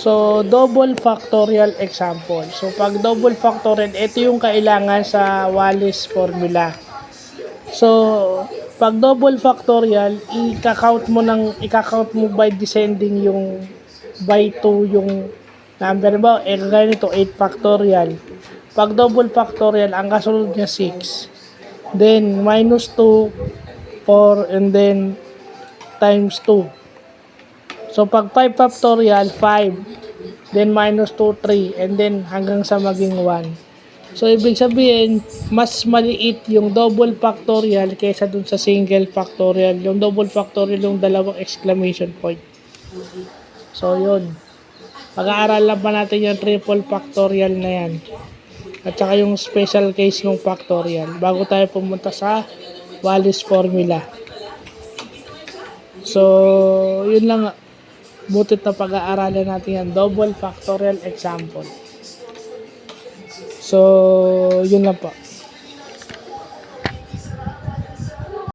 So, double factorial example. So, pag double factorial, ito yung kailangan sa Wallis formula. So, pag double factorial, i-count mo by descending yung by 2 yung number ba? Kagaya nito, 8 factorial. Pag double factorial, ang kasunod niya 6. Then, minus 2, 4, and then times 2. So, pag 5 factorial, 5. Then, minus 2, 3. And then, hanggang sa maging 1. So, ibig sabihin, mas maliit yung double factorial kaysa dun sa single factorial. Yung double factorial, yung dalawang exclamation point. So, yun. Pag-aaralan pa natin yung triple factorial na yan. At saka yung special case ng factorial. Bago tayo pumunta sa Wallis formula. So, yun lang. Butit na pag-aaralan natin yan. Double factorial example. So, yun lang po.